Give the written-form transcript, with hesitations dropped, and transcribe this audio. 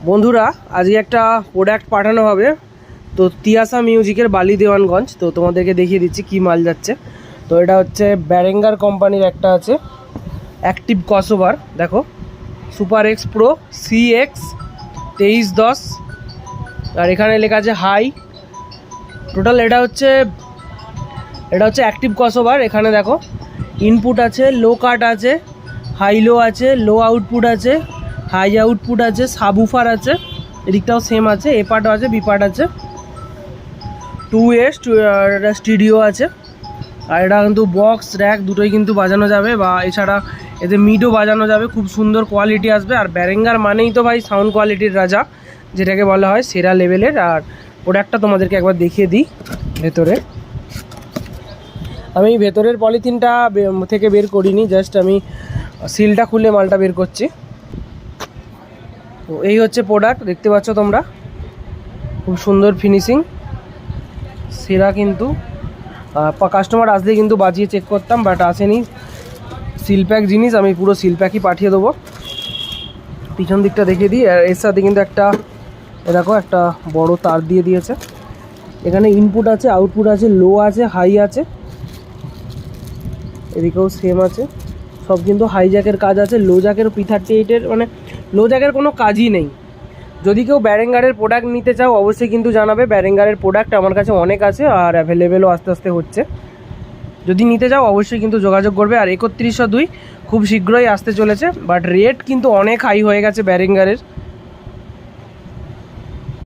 বন্ধুরা আজকে একটা প্রোডাক্ট পাঠানো হবে, তো তিয়াসা মিউজিকের বালি দেওয়ানগঞ্জ। তো তোমাদেরকে দেখিয়ে দিচ্ছি কি মাল যাচ্ছে। তো এটা হচ্ছে ব্যারেঙ্গার কোম্পানির একটা আছে অ্যাক্টিভ ক্রসওভার, দেখো সুপার এক্স প্রো CX 2310, আর এখানে লেখা আছে হাই। টোটাল এটা হচ্ছে অ্যাক্টিভ ক্রসওভার। এখানে দেখো ইনপুট আছে, লো কাট আছে, হাই লো আছে, লো আউটপুট আছে, হাই আউটপুট আছে, সাবউফার আছে, এদিকটাও সেম আছে, এ পার্টও আছে, বি পার্ট আছে, 2S স্টুডিও আছে। আর এটা কিন্তু বক্স র্যাক দুটোই কিন্তু বাজানো যাবে, বা এছাড়া এতে মিডও বাজানো যাবে, খুব সুন্দর কোয়ালিটি আসবে। আর ব্যারেঙ্গার মানেই তো ভাই সাউন্ড কোয়ালিটির রাজা, যেটাকে বলা হয় সেরা লেভেলের। আর প্রোডাক্টটা তোমাদেরকে একবার দেখিয়ে দিই। ভেতরে আমি ভেতরের পলিথিনটা থেকে বের করিনি, জাস্ট আমি সিলটা খুলে মালটা বের করছি। তো এই হচ্ছে প্রোডাক্ট, দেখতে পাচ্ছ তোমরা, খুব সুন্দর ফিনিশিং, সেরা। কিন্তু কাস্টমার আসলে কিন্তু বাজিয়ে চেক করতাম, বাট আসেনি। সিল প্যাক জিনিস, আমি পুরো সিল প্যাকই পাঠিয়ে দেবো। পিছন দিকটা দেখিয়ে দিই। আর এর সাথে কিন্তু একটা দেখো একটা বড় তার দিয়ে দিয়েছে। এখানে ইনপুট আছে, আউটপুট আছে, লো আছে, হাই আছে, এদিকেও সেম আছে। সব কিন্তু হাই জ্যাকের কাজ আছে, লো জ্যাকের P38-এর মানে লো জ্যাকের কোনো কাজই নেই। যদি কেউ ব্যারেঙ্গারের প্রোডাক্ট নিতে চাও অবশ্যই কিন্তু জানাবে। ব্যারেঙ্গারের প্রোডাক্ট আমার কাছে অনেক আছে আর অ্যাভেলেবেলও আস্তে আস্তে হচ্ছে। যদি নিতে চাও অবশ্যই কিন্তু যোগাযোগ করবে। আর 3102 খুব শীঘ্রই আসতে চলেছে, বাট রেট কিন্তু অনেক হাই হয়ে গেছে ব্যারেঙ্গারের।